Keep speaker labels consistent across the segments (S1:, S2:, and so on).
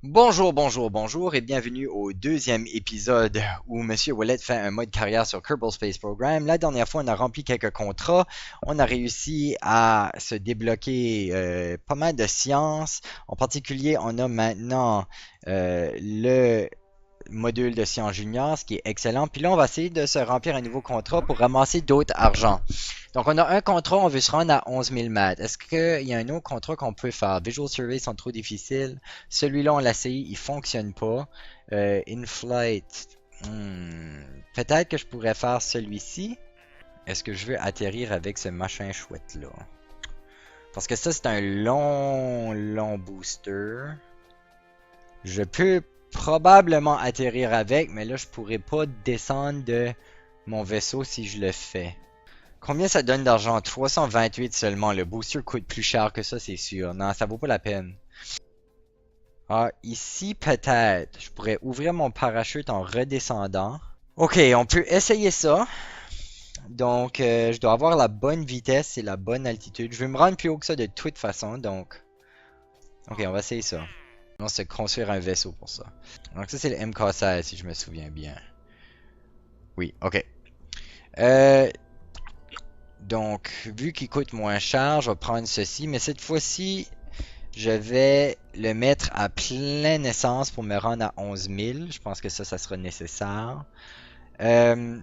S1: Bonjour, bonjour, bonjour et bienvenue au deuxième épisode où Monsieur Wallet fait un mode carrière sur Kerbal Space Program. La dernière fois, on a rempli quelques contrats. On a réussi à se débloquer pas mal de sciences. En particulier, on a maintenant le module de sciences junior, ce qui est excellent. Puis là, on va essayer de se remplir un nouveau contrat pour ramasser d'autres argent. Donc, on a un contrat, on veut se rendre à 11 000 mètres. Est-ce qu'il y a un autre contrat qu'on peut faire? Visual Surveys sont trop difficiles. Celui-là, on l'a essayé, il fonctionne pas. In-flight, peut-être que je pourrais faire celui-ci. Est-ce que je veux atterrir avec ce machin chouette-là? Parce que ça, c'est un long booster. Je peux probablement atterrir avec, mais là, je pourrais pas descendre de mon vaisseau si je le fais. Combien ça donne d'argent? 328 seulement. Le booster coûte plus cher que ça, c'est sûr. Non, ça vaut pas la peine. Ah, ici, peut-être. Je pourrais ouvrir mon parachute en redescendant. Ok, on peut essayer ça. Donc, je dois avoir la bonne vitesse et la bonne altitude. Je vais me rendre plus haut que ça de toute façon, donc... Ok, on va essayer ça. On va se construire un vaisseau pour ça. Donc ça, c'est le MK16, si je me souviens bien. Oui, ok. Euh, donc, vu qu'il coûte moins cher, je vais prendre ceci. Mais cette fois-ci, je vais le mettre à pleine essence pour me rendre à 11 000. Je pense que ça sera nécessaire. Euh,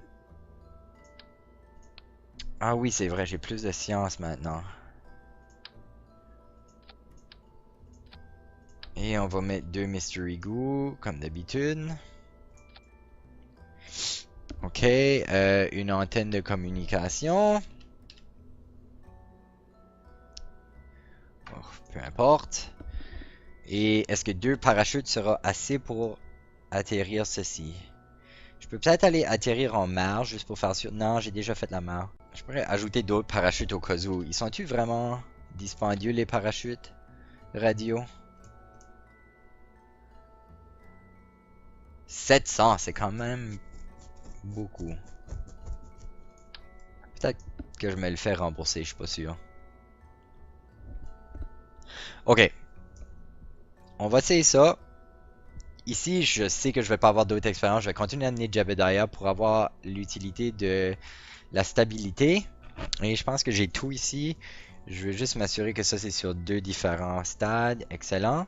S1: Ah oui, c'est vrai, j'ai plus de science maintenant. Et on va mettre deux Mystery Goo, comme d'habitude. Ok, une antenne de communication. Oh, peu importe. Et est-ce que deux parachutes sera assez pour atterrir ceci? Je peux peut-être aller atterrir en marge juste pour faire sûr. Non, j'ai déjà fait la marge. Je pourrais ajouter d'autres parachutes au cas où. Ils sont-ils vraiment dispendieux les parachutes radio? 700, c'est quand même beaucoup. Peut-être que je me le fais rembourser, je suis pas sûr. Ok, on va essayer ça. Ici, je sais que je vais pas avoir d'autres expériences. Je vais continuer à amener Jebediah pour avoir l'utilité de la stabilité. Et je pense que j'ai tout ici. Je vais juste m'assurer que ça c'est sur deux différents stades. Excellent.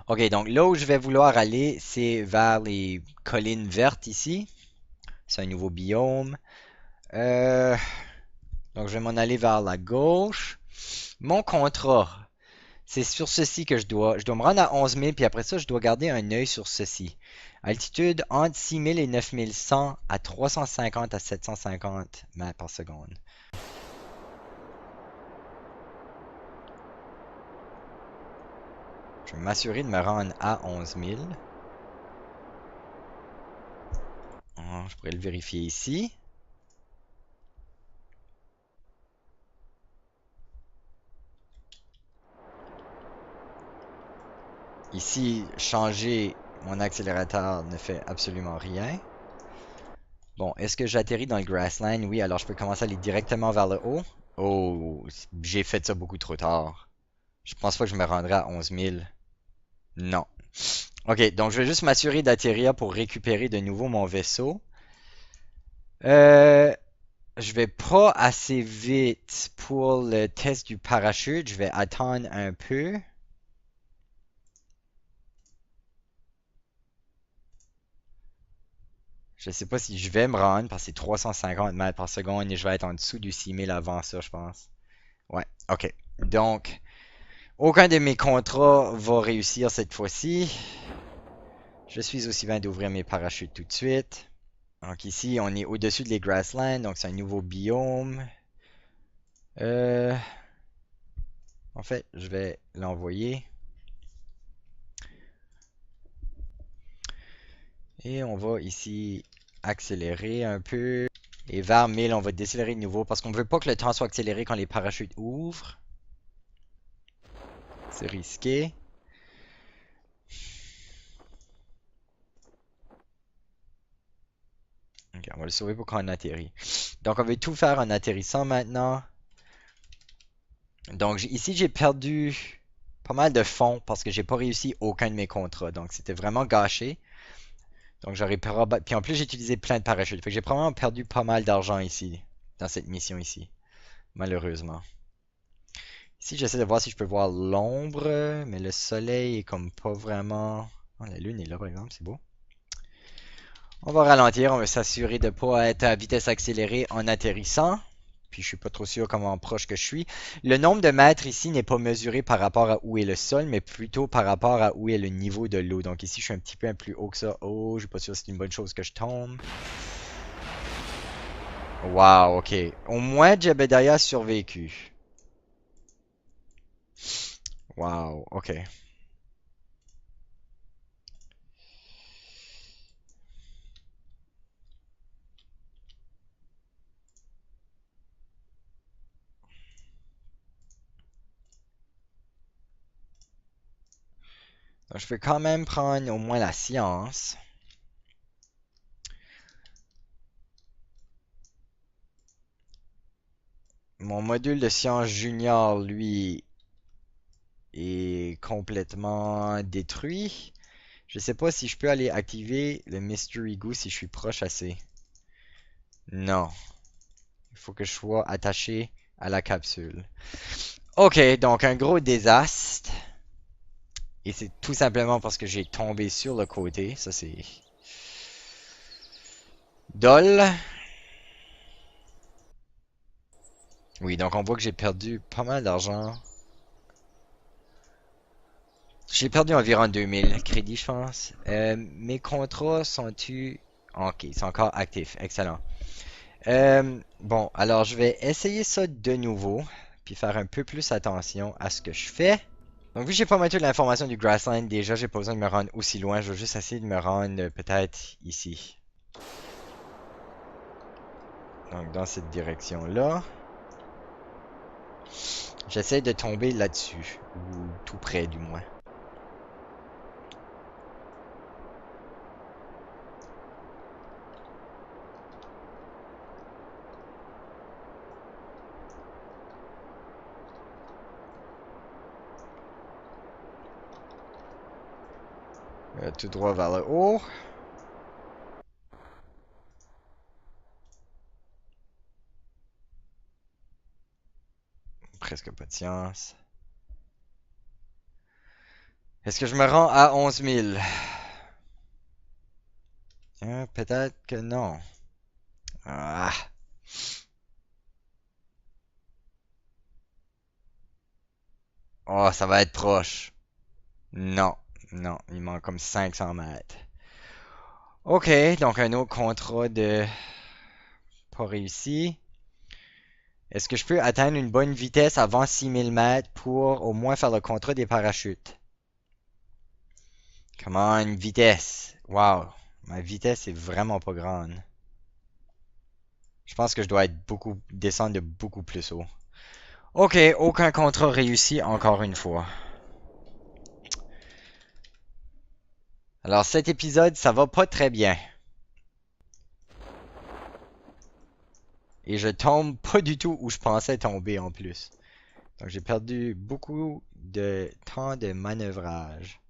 S1: Ok, donc là où je vais vouloir aller, c'est vers les collines vertes ici. C'est un nouveau biome. Euh, donc je vais m'en aller vers la gauche. Mon contrat, c'est sur ceci que je dois me rendre à 11 000, puis après ça, je dois garder un œil sur ceci. Altitude entre 6 000 et 9 100 à 350 à 750 mètres par seconde. Je vais m'assurer de me rendre à 11 000. Je pourrais le vérifier ici. Ici, changer mon accélérateur ne fait absolument rien. Bon, est-ce que j'atterris dans le grassland? Oui, alors je peux commencer à aller directement vers le haut. Oh, j'ai fait ça beaucoup trop tard. Je pense pas que je me rendrai à 11 000. Non. Ok, donc je vais juste m'assurer d'atterrir pour récupérer de nouveau mon vaisseau. Euh, je vais pas assez vite pour le test du parachute. Je vais attendre un peu. Je sais pas si je vais me rendre parce que c'est 350 mètres par seconde et je vais être en dessous du 6000 avant ça, je pense. Ouais, ok. Donc, aucun de mes contrats va réussir cette fois-ci. Je suis aussi bien d'ouvrir mes parachutes tout de suite. Donc ici, on est au-dessus de les grasslands, donc c'est un nouveau biome. Euh, En fait, je vais l'envoyer. Et on va ici accélérer un peu. Et vers 1000, on va décélérer de nouveau parce qu'on ne veut pas que le temps soit accéléré quand les parachutes ouvrent. C'est risqué. Ok, on va le sauver pour quand on atterrit. Donc, on va tout faire en atterrissant maintenant. Donc, ici, j'ai perdu pas mal de fonds parce que j'ai pas réussi aucun de mes contrats. Donc c'était vraiment gâché. Donc j'aurais probablement... Puis en plus j'ai utilisé plein de parachutes. Fait que j'ai probablement perdu pas mal d'argent ici, dans cette mission ici, malheureusement. Ici j'essaie de voir si je peux voir l'ombre, mais le soleil est comme pas vraiment... Oh, la lune est là par exemple, c'est beau. On va ralentir, on va s'assurer de ne pas être à vitesse accélérée en atterrissant. Puis je suis pas trop sûr comment proche que je suis. Le nombre de mètres ici n'est pas mesuré par rapport à où est le sol, mais plutôt par rapport à où est le niveau de l'eau. Donc ici je suis un petit peu plus haut que ça. Oh, je suis pas sûr que c'est une bonne chose que je tombe. Wow, ok. Au moins Jebediah a survécu. Wow, ok. Donc, je peux quand même prendre au moins la science. Mon module de science junior, lui, est complètement détruit. Je sais pas si je peux aller activer le Mystery Goo si je suis proche assez. Non. Il faut que je sois attaché à la capsule. Ok, donc un gros désastre. Et c'est tout simplement parce que j'ai tombé sur le côté. Ça, c'est... Dol. Oui, donc on voit que j'ai perdu pas mal d'argent. J'ai perdu environ 2000 crédits, je pense. Mes contrats sont-ils... Ok, ils sont encore actifs. Excellent. Bon, alors je vais essayer ça de nouveau, puis faire un peu plus attention à ce que je fais. Donc vu que j'ai pas mal de l'information du Grassland déjà, j'ai pas besoin de me rendre aussi loin, je vais juste essayer de me rendre peut-être ici. Donc dans cette direction-là. J'essaie de tomber là-dessus, ou tout près du moins. Tout droit vers le haut. Presque pas de science. Est-ce que je me rends à 11 000? Peut-être que non. Ah. Oh, ça va être proche. Non, non, il manque comme 500 mètres. Ok, donc un autre contrat de pas réussi. Est-ce que je peux atteindre une bonne vitesse avant 6000 mètres pour au moins faire le contrat des parachutes? Comment une vitesse? Wow, ma vitesse est vraiment pas grande. Je pense que je dois être descendre de beaucoup plus haut. Ok, aucun contrat réussi encore une fois. Alors cet épisode, ça va pas très bien. Et je tombe pas du tout où je pensais tomber en plus. Donc j'ai perdu beaucoup de temps de manœuvrage.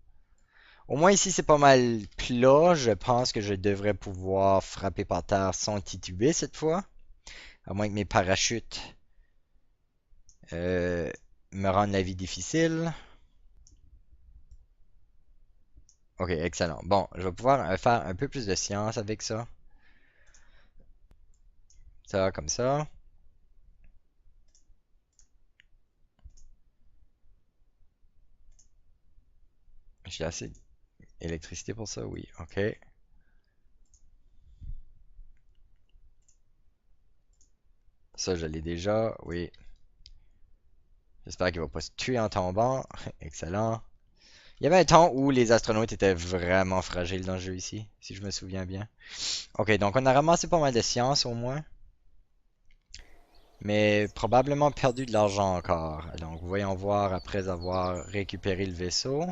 S1: Au moins ici c'est pas mal plat. Je pense que je devrais pouvoir frapper par terre sans tituber cette fois. À moins que mes parachutes euh, me rendent la vie difficile. Ok, excellent. Bon, je vais pouvoir faire un peu plus de science avec ça. Ça, comme ça. J'ai assez d'électricité pour ça, oui. Ok. Ça, je l'ai déjà, oui. J'espère qu'il va pas se tuer en tombant. Excellent. Il y avait un temps où les astronautes étaient vraiment fragiles dans le jeu ici, si je me souviens bien. Ok, donc on a ramassé pas mal de science au moins. Mais probablement perdu de l'argent encore. Donc voyons voir après avoir récupéré le vaisseau.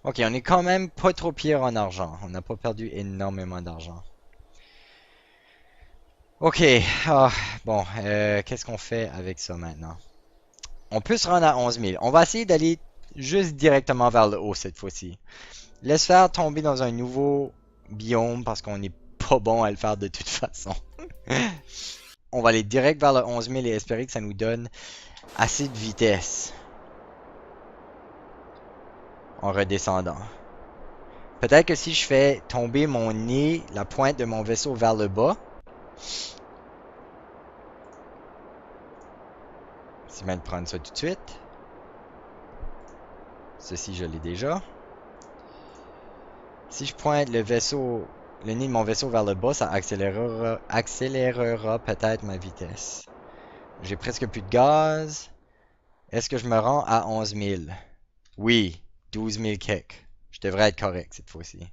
S1: Ok, on est quand même pas trop pire en argent. On n'a pas perdu énormément d'argent. Ok, ah, bon, qu'est-ce qu'on fait avec ça maintenant? On peut se rendre à 11 000. On va essayer d'aller juste directement vers le haut cette fois-ci. Laisse faire tomber dans un nouveau biome parce qu'on n'est pas bon à le faire de toute façon. On va aller direct vers le 11 000 et espérer que ça nous donne assez de vitesse. En redescendant. Peut-être que si je fais tomber mon nez, la pointe de mon vaisseau vers le bas. C'est bien de prendre ça tout de suite. Ceci, je l'ai déjà. Si je pointe le vaisseau, le nez de mon vaisseau vers le bas, ça accélérera peut-être ma vitesse. J'ai presque plus de gaz. Est-ce que je me rends à 11 000? Oui, 12 000 kek. Je devrais être correct cette fois-ci.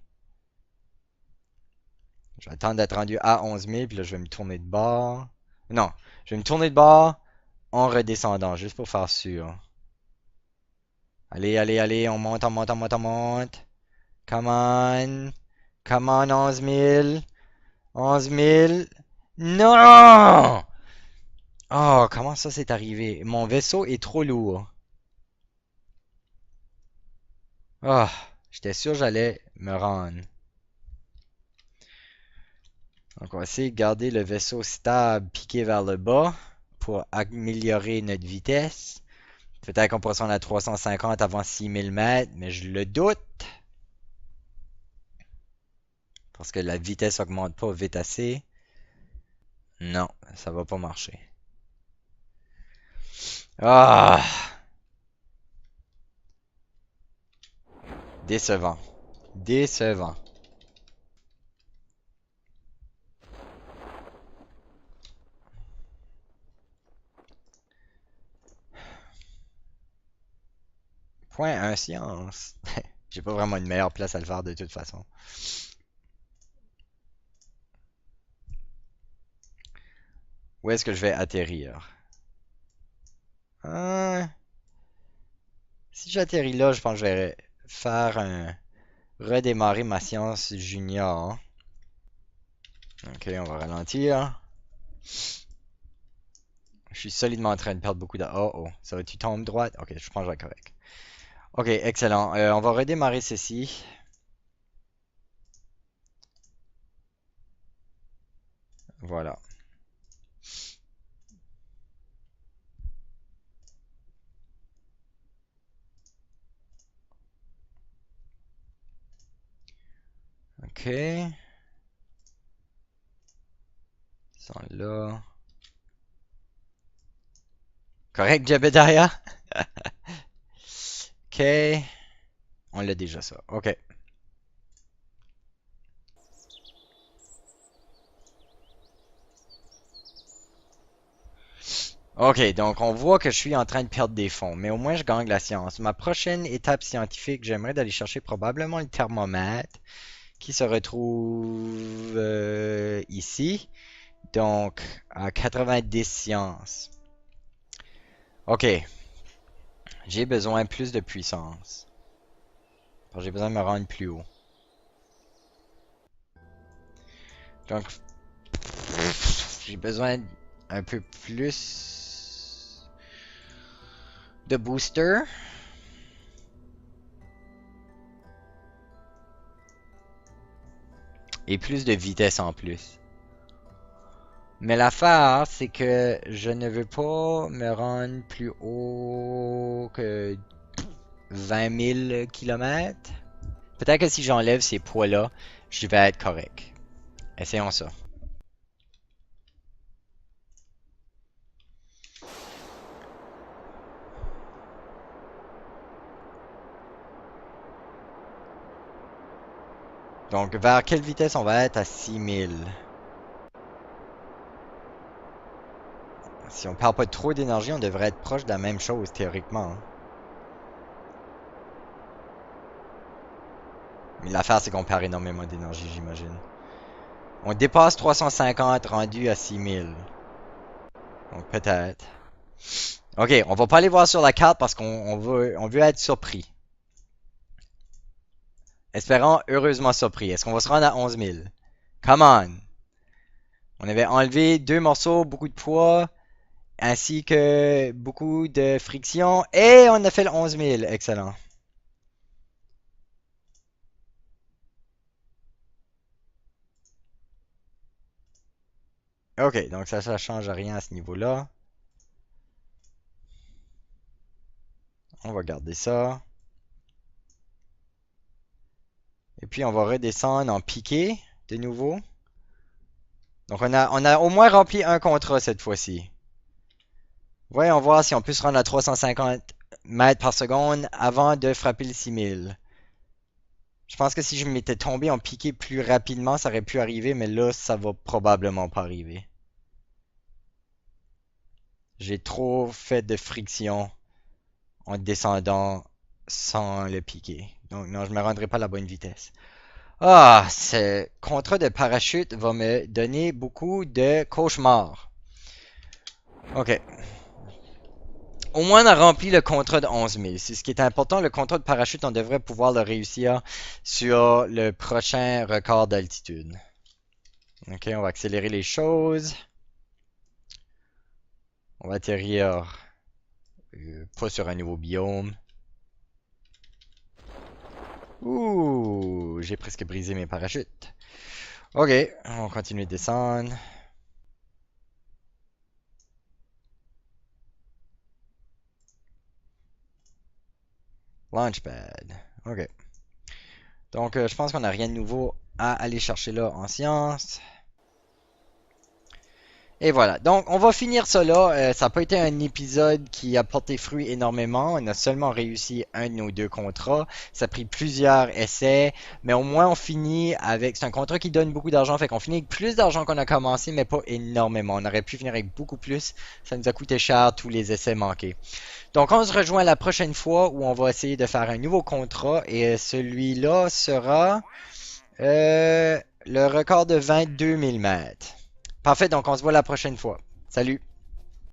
S1: Je vais attendre d'être rendu à 11 000, puis là je vais me tourner de bord. Non, je vais me tourner de bord en redescendant, juste pour faire sûr. Allez, allez, allez, on monte, on monte, on monte, on monte. Come on. Come on, 11 000. 11 000. Non! Oh, comment ça s'est arrivé? Mon vaisseau est trop lourd. Oh, j'étais sûr que j'allais me rendre. Donc, on va essayer de garder le vaisseau stable, piqué vers le bas, pour améliorer notre vitesse. Peut-être qu'on pourra se rendre à 350 avant 6000 mètres, mais je le doute. Parce que la vitesse augmente pas vite assez. Non, ça va pas marcher. Ah! Décevant. Décevant. Point 1 science. J'ai pas vraiment une meilleure place à le faire de toute façon. Où est-ce que je vais atterrir? Si j'atterris là, je pense que je vais faire un... redémarrer ma science junior. Ok, on va ralentir. Je suis solidement en train de perdre beaucoup de... Oh, oh. Ça va, tu tombes droite? Ok, je pense que je vais être correct. Ok, excellent. On va redémarrer ceci. Voilà. Ok. Ils sont là. Correct, Jebediah? Ok. On l'a déjà ça. Ok. Ok, donc on voit que je suis en train de perdre des fonds, mais au moins je gagne la science. Ma prochaine étape scientifique, j'aimerais d'aller chercher probablement le thermomètre qui se retrouve ici. Donc, à 90 sciences. Ok, j'ai besoin plus de puissance. J'ai besoin de me rendre plus haut. Donc, j'ai besoin un peu plus de booster. Et plus de vitesse en plus. Mais l'affaire, c'est que je ne veux pas me rendre plus haut que 20 000 km. Peut-être que si j'enlève ces poids-là, je vais être correct. Essayons ça. Donc, vers quelle vitesse on va être à 6000? Si on perd pas trop d'énergie, on devrait être proche de la même chose, théoriquement. Mais l'affaire, c'est qu'on perd énormément d'énergie, j'imagine. On dépasse 350 rendu à 6000. Donc, peut-être. Ok, on va pas aller voir sur la carte parce qu'on veut être surpris. Espérons heureusement surpris. Est-ce qu'on va se rendre à 11 000? Come on! On avait enlevé deux morceaux, beaucoup de poids. ainsi que beaucoup de friction. Et on a fait le 11 000. Excellent. Ok, donc ça change rien à ce niveau-là. On va garder ça. Et puis on va redescendre en piqué de nouveau. Donc on a au moins rempli un contrat cette fois-ci. Voyons voir si on peut se rendre à 350 mètres par seconde avant de frapper le 6000. Je pense que si je m'étais tombé en piqué plus rapidement, ça aurait pu arriver, mais là, ça va probablement pas arriver. J'ai trop fait de friction en descendant sans le piquer. Donc non, je me rendrai pas à la bonne vitesse. Ah, ce contrat de parachute va me donner beaucoup de cauchemars. Ok. Au moins, on a rempli le contrat de 11 000. C'est ce qui est important. Le contrat de parachute, on devrait pouvoir le réussir sur le prochain record d'altitude. Ok, on va accélérer les choses. On va atterrir pas sur un nouveau biome. Ouh, j'ai presque brisé mes parachutes. Ok, on va continuer de descendre. Launchpad. Ok. Donc, je pense qu'on n'a rien de nouveau à aller chercher là en science. Et voilà, donc on va finir ça là. Ça n'a pas été un épisode qui a porté fruit énormément. On a seulement réussi un de nos deux contrats. Ça a pris plusieurs essais, mais au moins on finit avec... C'est un contrat qui donne beaucoup d'argent, fait qu'on finit avec plus d'argent qu'on a commencé, mais pas énormément. On aurait pu finir avec beaucoup plus. Ça nous a coûté cher tous les essais manqués. Donc on se rejoint la prochaine fois où on va essayer de faire un nouveau contrat et celui-là sera le record de 22 000 mètres. Parfait, donc on se voit la prochaine fois. Salut!